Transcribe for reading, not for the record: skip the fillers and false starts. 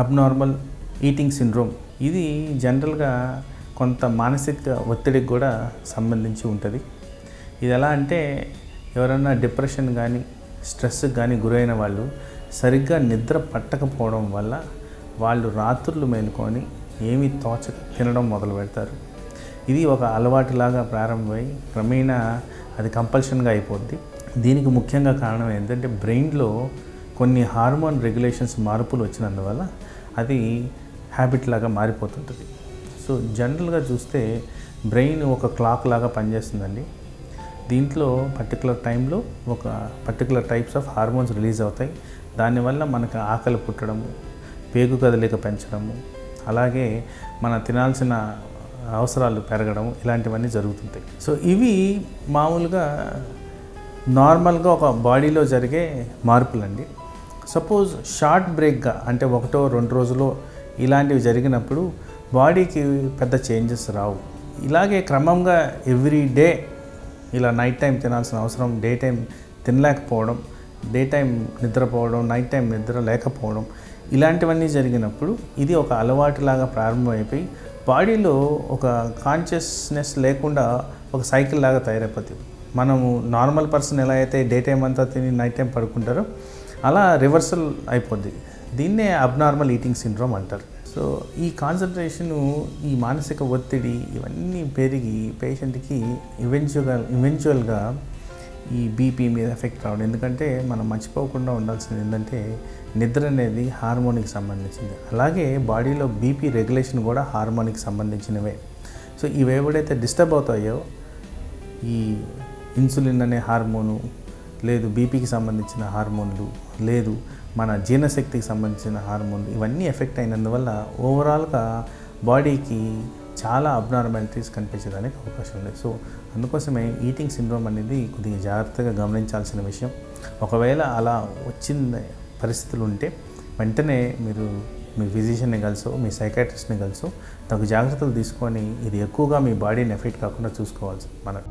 Abnormal eating syndrome. ఇది జనరల్గా కొంత మానసిక ఒత్తిడికి కూడా సంబంధించి ఉంటుంది. ఇది ఎలా అంటే ఎవరైనా డిప్రెషన్ కానీ స్ట్రెస్కి కానీ గురైన వాళ్ళు సరిగ్గా నిద్ర పట్టకపోవడం వల్ల వాళ్ళు రాత్రులు మేలుకొని ఏమీ తోచక తినడం మొదలు పెడతారు. ఇది ఒక అలవాటులాగా ప్రారంభమై క్రమేణా అది కంపల్షన్గా అయిపోద్ది. దీనికి ముఖ్యంగా కారణం ఏంటంటే బ్రెయిన్లో కొన్ని హార్మోన్ రెగ్యులేషన్స్ మార్పులు వచ్చినందువల్ల అది హ్యాబిట్ లాగా మారిపోతుంటుంది. సో జనరల్గా చూస్తే బ్రెయిన్ ఒక క్లాక్ లాగా పనిచేస్తుందండి. దీంట్లో పర్టికులర్ టైంలో ఒక particular types of hormones release అవుతాయి. దానివల్ల మనకు ఆకలి పుట్టడము, పేగు కదలిక పెంచడము, అలాగే మన తినాల్సిన అవసరాలు పెరగడం, ఇలాంటివన్నీ జరుగుతుంటాయి. సో ఇవి మామూలుగా నార్మల్గా ఒక బాడీలో జరిగే మార్పులండి. సపోజ్ షార్ట్ బ్రేక్గా అంటే 1-2 రోజులు ఇలాంటివి జరిగినప్పుడు బాడీకి పెద్ద చేంజెస్ రావు. ఇలాగే క్రమంగా ఎవ్రీ డే ఇలా నైట్ టైం తినాల్సిన అవసరం, డే టైం తినలేకపోవడం, డే టైం నిద్రపోవడం, నైట్ టైం నిద్ర లేకపోవడం, ఇలాంటివన్నీ జరిగినప్పుడు ఇది ఒక అలవాటులాగా ప్రారంభమైపోయి బాడీలో ఒక కాన్షియస్నెస్ లేకుండా ఒక సైకిల్ లాగా తయారైపోతుంది. మనము నార్మల్ పర్సన్ ఎలా అయితే డే టైం అంతా తిని నైట్ టైం పడుకుంటారో అలా రివర్సల్ అయిపోద్ది. దీన్నే అబ్నార్మల్ ఈటింగ్ సిండ్రోమ్ అంటారు. సో ఈ కాన్సన్ట్రేషను, ఈ మానసిక ఒత్తిడి ఇవన్నీ పెరిగి పేషెంట్కి ఈవెన్చువల్గా ఈ బీపీ మీద ఎఫెక్ట్ రావడం. ఎందుకంటే మనం మర్చిపోకుండా ఉండాల్సింది ఏంటంటే నిద్ర అనేది హార్మోన్కి సంబంధించింది. అలాగే బాడీలో బీపీ రెగ్యులేషన్ కూడా హార్మోన్కి సంబంధించినవే. సో ఇవి ఎవడైతే డిస్టర్బ్ అవుతాయో, ఈ ఇన్సులిన్ అనే హార్మోను, లేదు బీపీకి సంబంధించిన హార్మోన్లు, లేదు మన జీర్ణశక్తికి సంబంధించిన హార్మోన్లు, ఇవన్నీ ఎఫెక్ట్ అయినందువల్ల ఓవరాల్గా బాడీకి చాలా అబ్నార్మాలిటీస్ కనిపించడానికి అవకాశం ఉంది. సో అందుకోసమే ఈటింగ్ సిండ్రోమ్ అనేది కొద్దిగా జాగ్రత్తగా గమనించాల్సిన విషయం. ఒకవేళ అలా వచ్చిన పరిస్థితులు ఉంటే వెంటనే మీరు మీ ఫిజిషియన్ని కలిసో మీ సైకాట్రిస్ట్ని కలిసో తగు జాగ్రత్తలు తీసుకొని ఇది ఎక్కువగా మీ బాడీని ఎఫెక్ట్ కాకుండా చూసుకోవాల్సి మనకు.